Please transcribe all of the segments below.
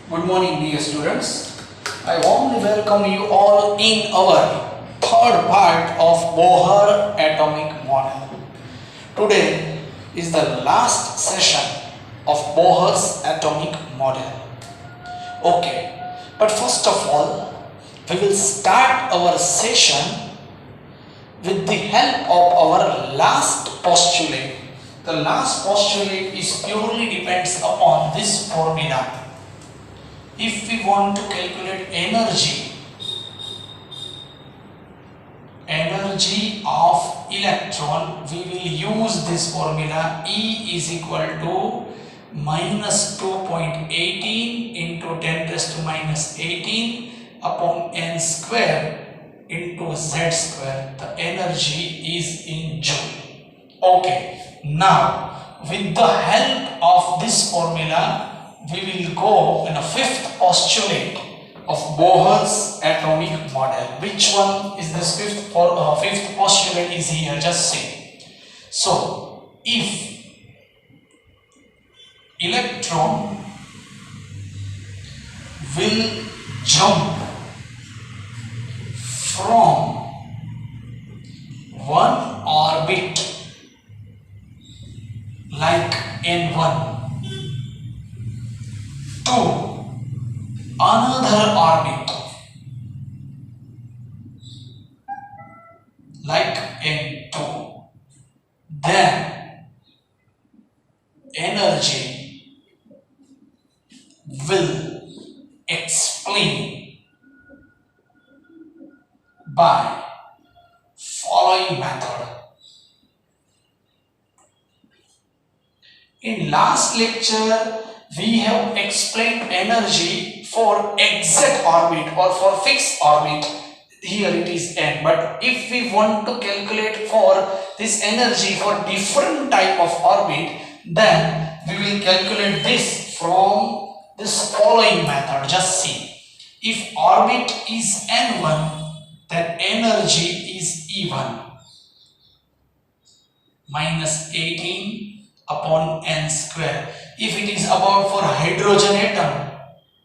Good morning, dear students. I warmly welcome you all in our third part of Bohr atomic model. Today is the last session of Bohr's atomic model. Okay, but first of all, we will start our session with the help of our last postulate. The last postulate is purely depends upon this formula. If we want to calculate energy of electron, we will use this formula. E is equal to minus 2.18 into 10 raised to minus 18 upon n square into z square. The energy is in joule. Okay, now with the help of this formula, we will go in a fifth postulate of Bohr's atomic model. Which one is this fifth postulate is here? Just see. So, if electron will jump from one orbit like N1 to another orbit like N2, then energy will explain by following method. In last lecture, we have explained energy for exact orbit or for fixed orbit. Here it is n. But if we want to calculate for this energy for different type of orbit, then we will calculate this from this following method. Just see. If orbit is n1, then energy is E1 minus 18 upon n square. If it is about for hydrogen atom,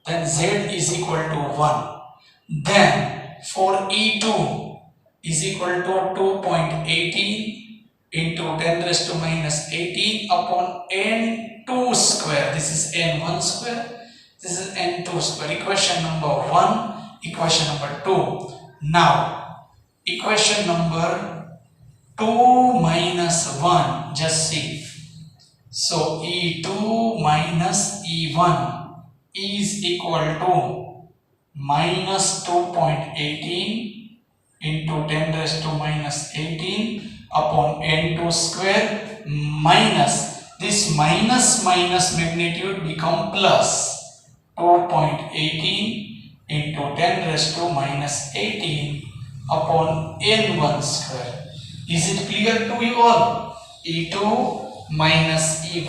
then Z is equal to 1. Then for E2 is equal to 2.18 into 10 raised to minus 18 upon N2 square. This is N1 square. This is N2 square. Equation number 1, equation number 2. Now, equation number 2 minus 1, just see. So E2 minus E1 is equal to minus 2.18 into 10 raised to minus 18 upon N2 square minus this minus magnitude become plus 2.18 into 10 raised to minus 18 upon N1 square. Is it clear to you all? E2 minus E1,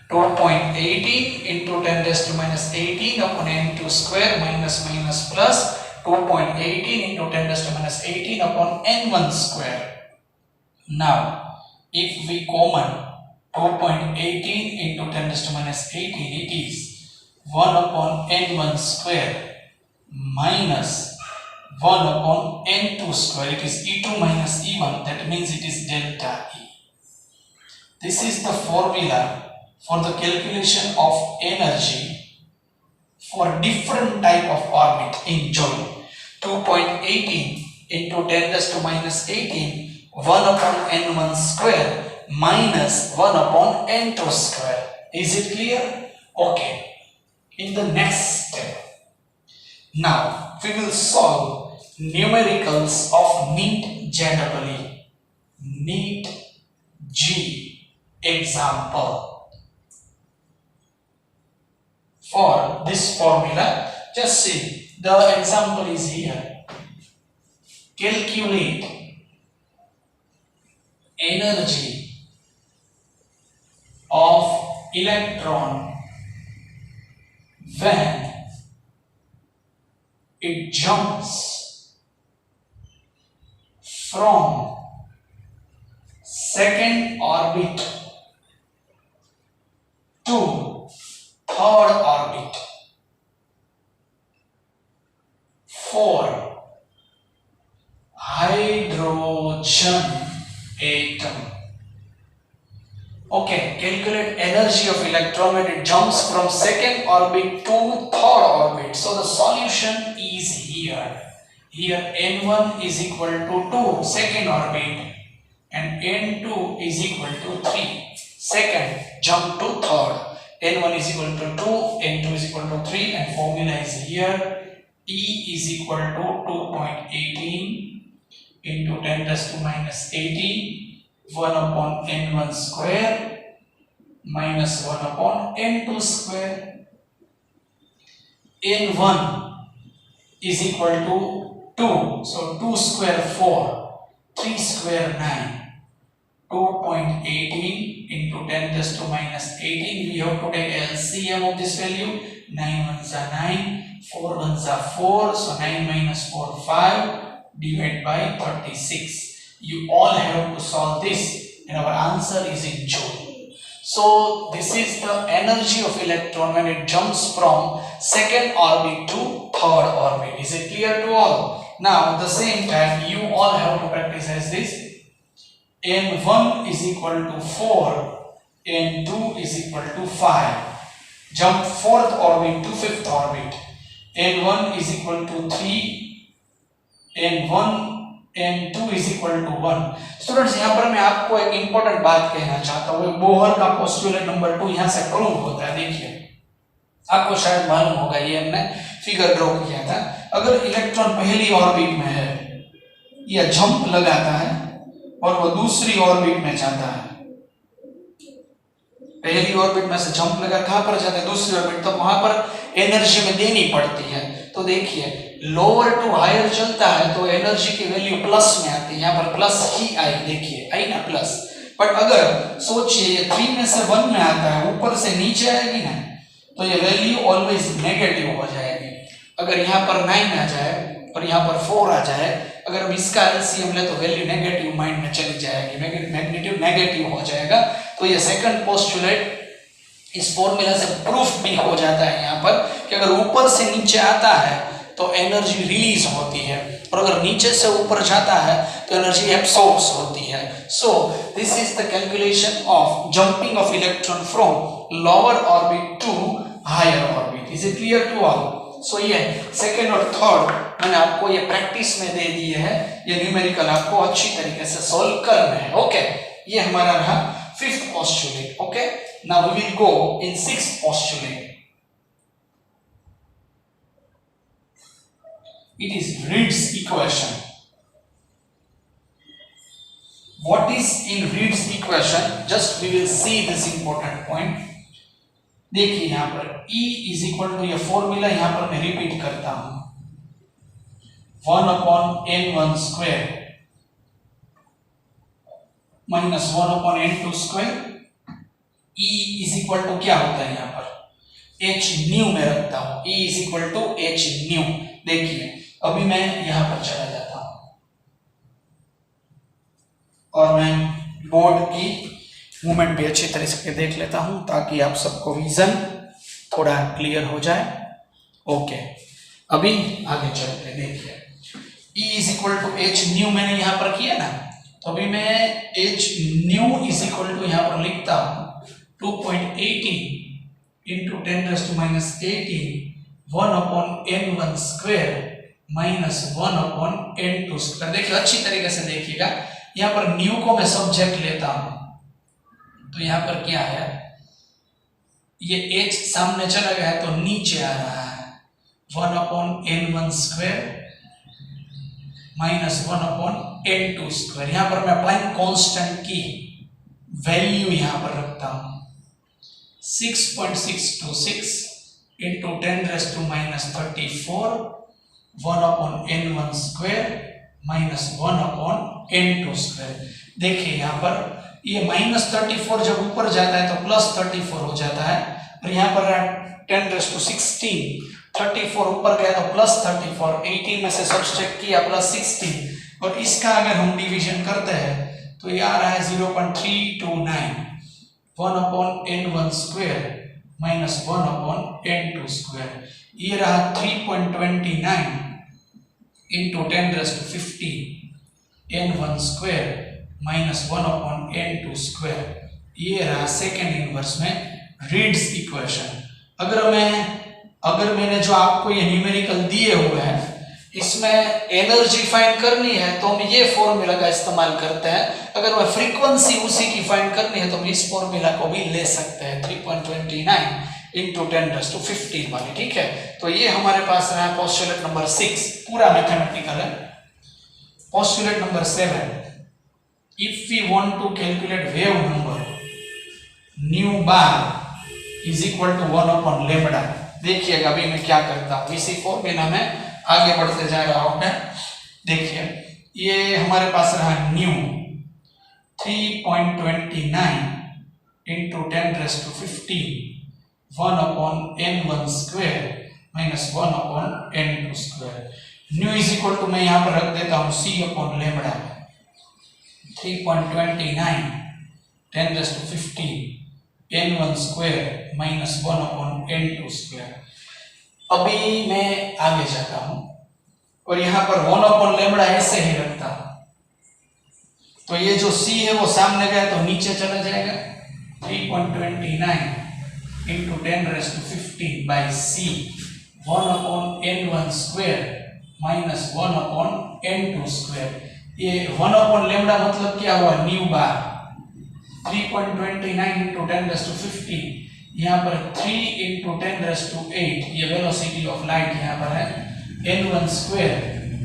2.18 into 10 raised to minus 18 upon N2 square minus plus 2.18 into 10 raised to minus 18 upon N1 square. Now, if we common 2.18 into 10 raised to minus 18, it is 1 upon N1 square minus 1 upon N2 square. It is E2 minus E1. That means it is delta E. This is the formula for the calculation of energy for different type of orbit in joule. 2.18 into 10 raised to minus 18, 1 upon N1 square minus 1 upon N2 square. Is it clear? Okay. In the next step, now we will solve numericals of NEET JEE. NEET G example. For this formula, just see, the example is here. Calculate energy of electron when it jumps from second orbit to third orbit. Okay, calculate energy of electron when it jumps from second orbit to third orbit. So the solution is here. Here n1 is equal to 2 second orbit and n2 is equal to 3 second jump to third. n1 is equal to 2, n2 is equal to 3 and formula is here. E is equal to 2.18 into 10 raised to minus 18 1 upon n1 square minus 1 upon n2 square. n1 is equal to 2, so 2 square 4, 3 square 9, 2.18 into 10 raised to minus 18. We have to take LCM of this value. 9 ones are 9, 4 ones are 4, so 9 minus 4 5 divided by 36. You all have to solve this and our answer is in Joule. So this is the energy of electron when it jumps from second orbit to third orbit. Is it clear to all? Now at the same time you all have to practice as this. n1 is equal to 4, n2 is equal to 5. Jump fourth orbit to fifth orbit. n1 is equal to 3, n1 n2 is equal to 1. Students यहाँ पर मैं आपको एक important बात कहना चाहता हूँ. Bohr का पोस्टुलेट नंबर 2 यहाँ से प्रूव होता है. देखिए आपको शायद मालूम होगा, ये हमने फिगर ड्रॉ किया था. अगर इलेक्ट्रॉन पहली ऑर्बिट में है, यह जंप लगाता है और वो दूसरी ऑर्बिट में जाता है. पहली ऑर्बिट में से जंप लगा कहां पर जाता है? दूसरी ऑर्बिट. तो वहां पर एनर्जी में देनी पड़ती है. तो देखिए लोअर टू हायर चलता है तो एनर्जी की वैल्यू प्लस में आती है. यहाँ पर प्लस ही आई, देखिए आई ना प्लस. बट अगर सोचिए 3 में से 1 में आता है, ऊपर से नीचे आएगी ना, तो ये वैल्यू ऑलवेज नेगेटिव हो जाएगी. अगर यहाँ पर 9 आ जाए और यहाँ पर 4 आ जाए, अगर हम इसका एलसीएम ले तो वैल्यू नेगेटिव माइंड में चली जाएगी, मैग्नीट्यूड नेगेटिव हो जाएगा. तो ये सेकंड पोस्टुलेट इस फॉर्मूला से प्रूफ भी हो जाता है यहाँ पर कि अगर ऊपर से नीचे आता है तो एनर्जी रिलीज होती है और अगर नीचे से ऊपर जाता है तो एनर्जी एब्सॉर्ब्स होती है. So this is the calculation of jumping of electron from lower orbit to higher orbit. Is it clear to all? So ये सेकेंड और थर्ड मैंने आपको ये प्रैक्टिस में दे दिए है. ये न्यूमेरिकल आपको अच्छी तरीके से सॉल्व करना है. ओके, ये हमारा रहा fifth postulate. Okay, now we will go in sixth postulate. It is Reed's equation. What is in Reed's equation? Just we will see this important point. देखिए यहाँ पर E is equal to ये formula यहाँ पर मैं repeat करता हूँ. 1 upon n1 square minus 1 upon n2 square. E is equal to क्या होता है यहाँ पर? h न्यू में रखता हूँ. E is equal to h new. देखिए अभी मैं यहां पर चला जाता हूं और मैं बोर्ड की मूवमेंट भी अच्छी तरह से देख लेता हूं ताकि आप सबको विजन थोड़ा क्लियर हो जाए. ओके, अभी आगे चलते हैं. देखिए E is equal to H nu मैंने यहां पर किया ना, तो अभी मैं H nu is equal to यहां पर लिखता हूं 2.18 into 10 raised to minus 18 1 upon n1 square minus 1 upon n2 square. देखिए अच्छी तरीके से देखिएगा, यहाँ पर न्यू को मैं सब्जेक्ट लेता हूं तो यहाँ पर क्या है, ये h सामने चला गया है तो नीचे आ रहा है. 1 upon n1 square minus 1 upon n2 square. यहाँ पर मैं प्लैंक कांस्टेंट की वैल्यू यहाँ पर रखता हूं 6.626 into 10 raised to minus 34 1 upon n1 square minus 1 upon n2 square. देखिए यहाँ पर ये minus 34 जब ऊपर जाता है तो plus 34 हो जाता है और यहाँ पर 10 raised to 16 34 ऊपर गया तो plus 34 18 में से सब्सट्रैक्ट किया plus 16 और इसका अगर हम डिवीजन करते हैं तो ये आ रहा है 0.329 1 upon n1 square minus 1 upon n2 square. ये रहा 3.29 into 10 raised to 50 n1 square minus 1 upon n2 square. ये रहा सेकेंड इनवर्स में रीड्स इक्वेशन। अगर मैंने जो आपको ये न्यूमेरिकल दिए हुए हैं इसमें एनर्जी फाइंड करनी है तो हम ये फॉर्मूला का इस्तेमाल करते हैं। अगर मैं फ्रीक्वेंसी उसी की फाइंड करनी है तो हम इस फॉर्मूला को भी ले सकते हैं 3.29 into 10⁻15 वाली, ठीक है। तो ये हमारे पास रहा पोस्टुलेट नंबर 6, पूरा मैथमेटिकल है। Postulate number 7, if we want to calculate wave number nu bar is equal to 1 upon lambda। देखिएगा अभी मैं क्या करता हूँ, इसी फॉर्मूला में आगे बढ़ते जा रहा हूं मैं। देखिए ये हमारे पास रहा new 3.29 into 10⁻15 1 upon n1 square minus 1 upon n2 square। Nu is equal to मैं यहां पर रख देता हूं c upon lambda 3.29 10⁻15 n1 square minus 1 upon n2 square। अभी मैं आगे जाता हूं और यहां पर 1 upon lambda ऐसे ही रखता हूं, तो ये जो c है वो सामने गया तो नीचे चला जाएगा। 3.29 into 10⁻15 by c 1 upon n1 square minus 1 upon n2 square। ये 1 upon lambda मतलब क्या हुआ, न्यू बार। 3.29 into 10⁻15 यहाँ पर 3 into 10�8 ये वेलोसिटी ऑफ लाइट यहाँ पर है, n1 square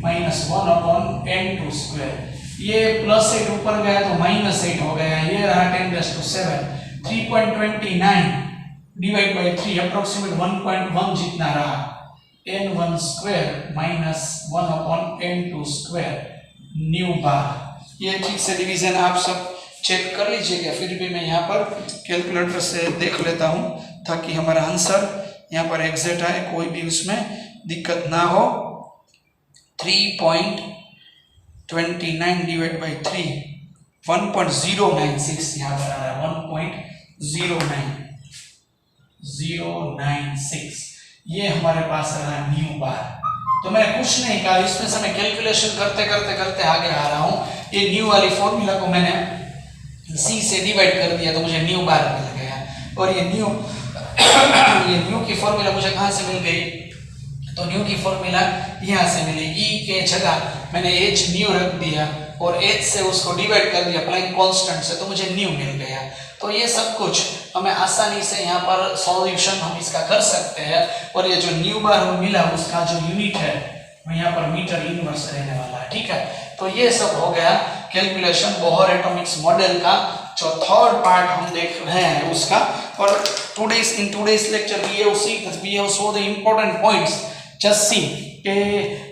minus 1 upon n2 square। ये +8 ऊपर गया तो -8 हो गया, ये रहा 10⁻7। 3.29 डिवाइड बाय 3 अप्रोक्सीमेट 1.1 जितना रहा, n1 square minus 1 upon n2 square new बार। ये ठीक से डिवीजन आप सब चेक कर लीजिएगा, फिर भी मैं यहाँ पर कैलकुलेटर से देख लेता हूँ ताकि हमारा आंसर यहाँ पर एग्जैक्ट आए, कोई भी उसमें दिक्कत ना हो। 3.29 डिवाइड बाई 3 1.096 यहाँ पर आ रहा है, 1.096 ये हमारे पास रहा न्यू बार। तो मैंने कुछ नहीं कहा, इसमें से मैं कैलकुलेशन करते करते आगे आ रहा हूँ। ये न्यू वाली फॉर्मूला को मैंने c से डिवाइड कर दिया तो मुझे न्यू बार मिल गया, और ये न्यू की फॉर्मूला मुझे कहाँ से मिल गई, तो न्यू की फॉर्मूला यहाँ से मिली। e के जगह मैंने h न्यू रख दिया और h से उसको डिवाइड कर दिया प्लैंक कांस्टेंट से, तो मुझे न्यू मिल गया। तो ये सब कुछ हमें आसानी से यहाँ पर सॉल्यूशन हम इसका कर सकते हैं। और ये जो न्यू बार हमें मिला उसका जो यूनिट है वो यहाँ पर मीटर इनवर्स रहने वाला है, ठीक है। तो ये सब हो गया कैलकुलेशन बोहर एटॉमिक्स मॉडल का जो थर्ड पार्ट हम देख रहे हैं उसका। और in today's lecture we have saw the important points. Just see कि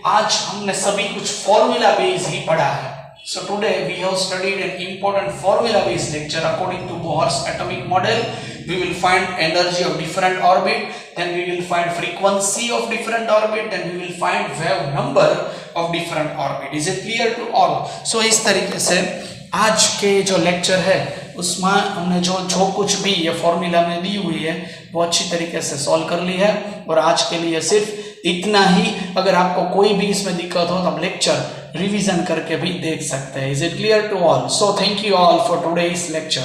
आज हमने सभी कुछ फॉर्मूला बेस्ड ही पढ़ा है। So today we have studied an important formula based lecture. According to Bohr's atomic model, we will find energy of different orbit, then we will find frequency of different orbit, then we will find wave number of different orbit. Is it clear to all? So इस तरीके से आज के जो lecture है उसमें हमने जो कुछ भी ये फॉर्मूला में दी हुई है वो अच्छी तरीके से सॉल्व कर ली है। और आज के लिए सिर्फ इतना ही। अगर आपको कोई भी इसमें दिक्कत हो तो आप लेक्चर रिवीजन करके भी देख सकते हैं। Is it clear to all? So thank you all for today's lecture.